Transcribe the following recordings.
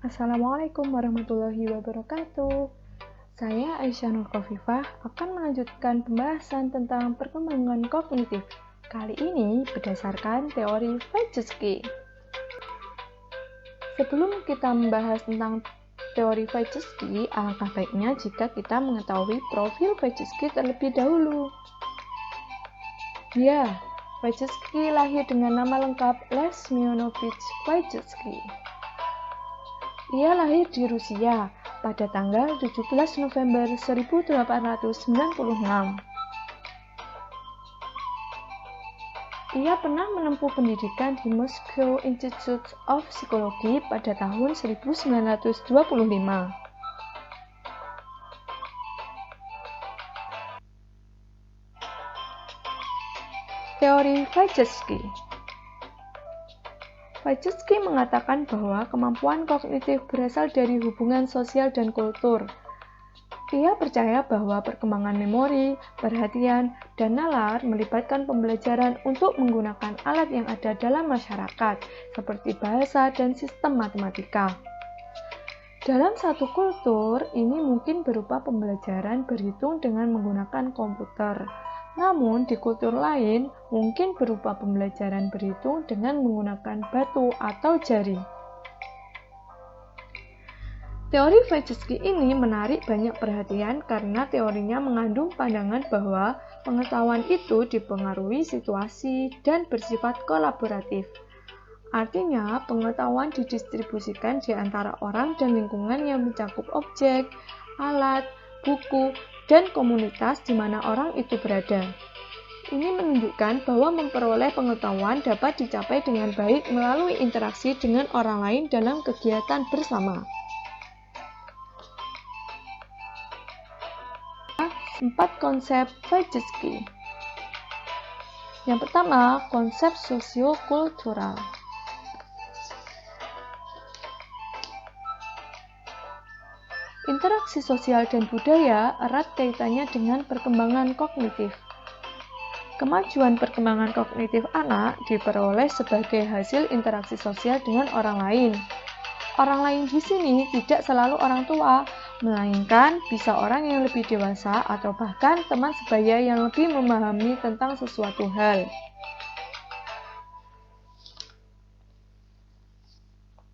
Assalamualaikum warahmatullahi wabarakatuh. Saya Aisyah Nur Khofifah akan melanjutkan pembahasan tentang perkembangan kognitif. Kali ini berdasarkan teori Vygotsky. Sebelum kita membahas tentang teori Vygotsky, alangkah baiknya jika kita mengetahui profil Vygotsky terlebih dahulu. Ya, Vygotsky lahir dengan nama lengkap Lev Semyonovich Vygotsky. Ia lahir di Rusia pada tanggal 17 November 1896. Ia pernah menempuh pendidikan di Moscow Institute of Psychology pada tahun 1925. Teori Vygotsky. Vygotsky mengatakan bahwa kemampuan kognitif berasal dari hubungan sosial dan kultur. Ia percaya bahwa perkembangan memori, perhatian, dan nalar melibatkan pembelajaran untuk menggunakan alat yang ada dalam masyarakat, seperti bahasa dan sistem matematika. Dalam satu kultur, ini mungkin berupa pembelajaran berhitung dengan menggunakan komputer. Namun, di kultur lain, mungkin berupa pembelajaran berhitung dengan menggunakan batu atau jari. Teori Vygotsky ini menarik banyak perhatian karena teorinya mengandung pandangan bahwa pengetahuan itu dipengaruhi situasi dan bersifat kolaboratif. Artinya, pengetahuan didistribusikan di antara orang dan lingkungan yang mencakup objek, alat, buku, dan komunitas di mana orang itu berada. Ini menunjukkan bahwa memperoleh pengetahuan dapat dicapai dengan baik melalui interaksi dengan orang lain dalam kegiatan bersama. 4 konsep Vygotsky. Yang pertama, konsep sosiokultural. Interaksi sosial dan budaya erat kaitannya dengan perkembangan kognitif. Kemajuan perkembangan kognitif anak diperoleh sebagai hasil interaksi sosial dengan orang lain. Orang lain di sini tidak selalu orang tua, melainkan bisa orang yang lebih dewasa atau bahkan teman sebaya yang lebih memahami tentang sesuatu hal.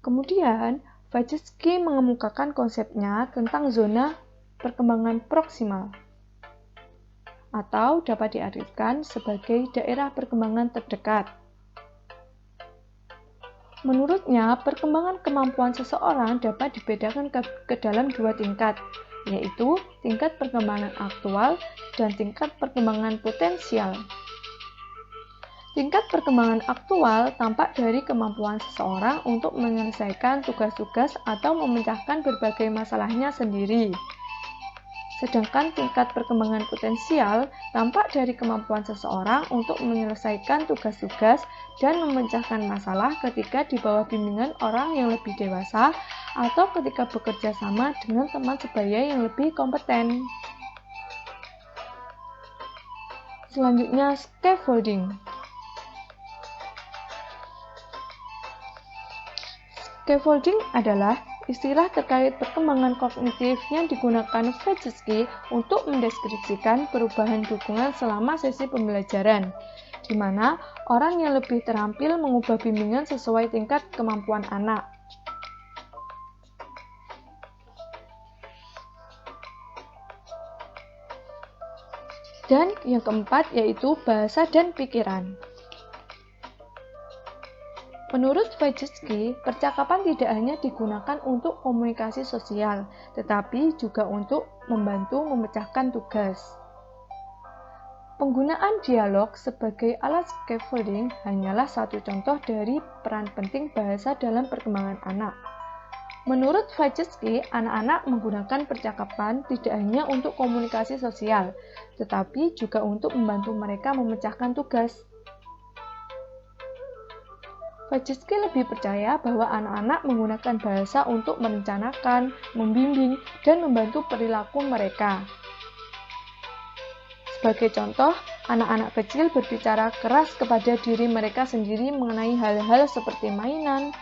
Kemudian, Vygotsky mengemukakan konsepnya tentang zona perkembangan proksimal, atau dapat diartikan sebagai daerah perkembangan terdekat. Menurutnya, perkembangan kemampuan seseorang dapat dibedakan ke dalam 2 tingkat, yaitu tingkat perkembangan aktual dan tingkat perkembangan potensial. Tingkat perkembangan aktual tampak dari kemampuan seseorang untuk menyelesaikan tugas-tugas atau memecahkan berbagai masalahnya sendiri. Sedangkan tingkat perkembangan potensial tampak dari kemampuan seseorang untuk menyelesaikan tugas-tugas dan memecahkan masalah ketika di bawah bimbingan orang yang lebih dewasa atau ketika bekerja sama dengan teman sebaya yang lebih kompeten. Selanjutnya, scaffolding. Scaffolding adalah istilah terkait perkembangan kognitif yang digunakan Vygotsky untuk mendeskripsikan perubahan dukungan selama sesi pembelajaran, di mana orang yang lebih terampil mengubah bimbingan sesuai tingkat kemampuan anak. Dan yang keempat yaitu bahasa dan pikiran. Menurut Vygotsky, percakapan tidak hanya digunakan untuk komunikasi sosial, tetapi juga untuk membantu memecahkan tugas. Penggunaan dialog sebagai alat scaffolding hanyalah satu contoh dari peran penting bahasa dalam perkembangan anak. Menurut Vygotsky, anak-anak menggunakan percakapan tidak hanya untuk komunikasi sosial, tetapi juga untuk membantu mereka memecahkan tugas. Vygotsky lebih percaya bahwa anak-anak menggunakan bahasa untuk merencanakan, membimbing, dan membantu perilaku mereka. Sebagai contoh, anak-anak kecil berbicara keras kepada diri mereka sendiri mengenai hal-hal seperti mainan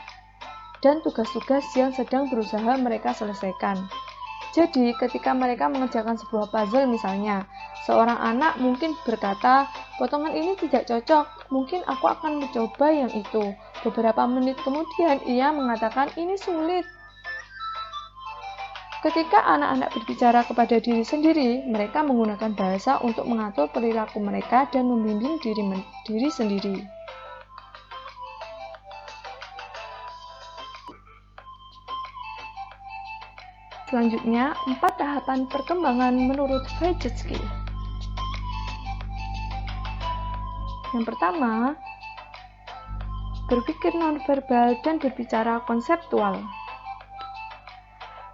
dan tugas-tugas yang sedang berusaha mereka selesaikan. Jadi, ketika mereka mengerjakan sebuah puzzle misalnya, seorang anak mungkin berkata, potongan ini tidak cocok, mungkin aku akan mencoba yang itu. Beberapa menit kemudian, ia mengatakan ini sulit. Ketika anak-anak berbicara kepada diri sendiri, mereka menggunakan bahasa untuk mengatur perilaku mereka dan membimbing diri sendiri. Selanjutnya, 4 tahapan perkembangan menurut Vygotsky. Yang pertama, berpikir nonverbal dan berbicara konseptual.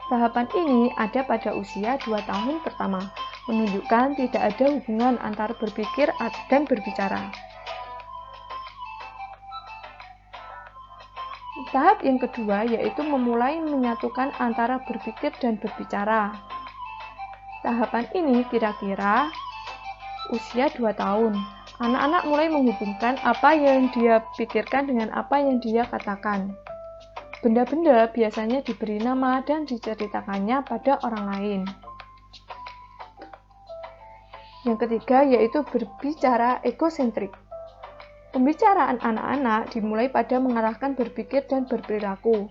Tahapan ini ada pada usia 2 tahun pertama, menunjukkan tidak ada hubungan antara berpikir dan berbicara. Tahap yang kedua yaitu memulai menyatukan antara berpikir dan berbicara. Tahapan ini kira-kira usia 2 tahun. Anak-anak mulai menghubungkan apa yang dia pikirkan dengan apa yang dia katakan. Benda-benda biasanya diberi nama dan diceritakannya pada orang lain. Yang ketiga yaitu berbicara egosentrik. Pembicaraan anak-anak dimulai pada mengarahkan berpikir dan berperilaku.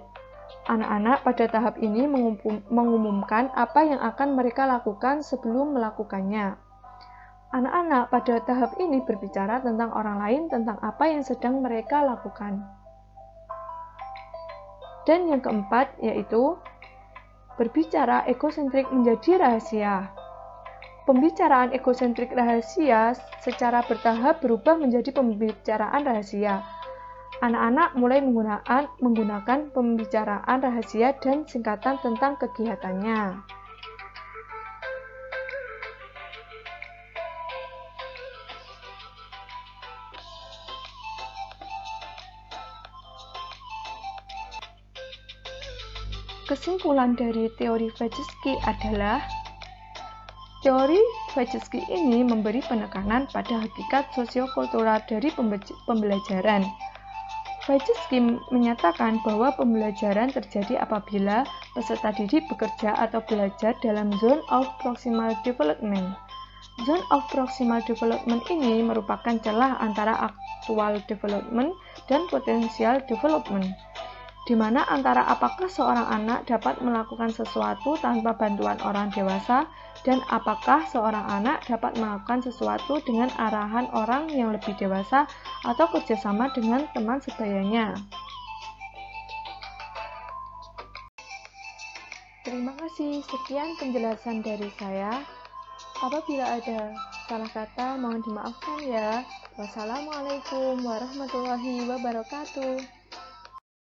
Anak-anak pada tahap ini mengumumkan apa yang akan mereka lakukan sebelum melakukannya. Anak-anak pada tahap ini berbicara tentang orang lain tentang apa yang sedang mereka lakukan. Dan yang keempat yaitu berbicara egosentrik menjadi rahasia. Pembicaraan egosentrik rahasia secara bertahap berubah menjadi pembicaraan rahasia. Anak-anak mulai menggunakan pembicaraan rahasia dan singkatan tentang kegiatannya. Kesimpulan dari teori Vygotsky adalah teori Vygotsky ini memberi penekanan pada hakikat sosiokultural dari pembelajaran. Vygotsky menyatakan bahwa pembelajaran terjadi apabila peserta didik bekerja atau belajar dalam zone of proximal development. Zone of proximal development ini merupakan celah antara actual development dan potential development, di mana antara apakah seorang anak dapat melakukan sesuatu tanpa bantuan orang dewasa dan apakah seorang anak dapat melakukan sesuatu dengan arahan orang yang lebih dewasa atau kerjasama dengan teman sebayanya. Terima kasih, sekian penjelasan dari saya. Apabila ada salah kata, mohon dimaafkan ya. Wassalamualaikum warahmatullahi wabarakatuh.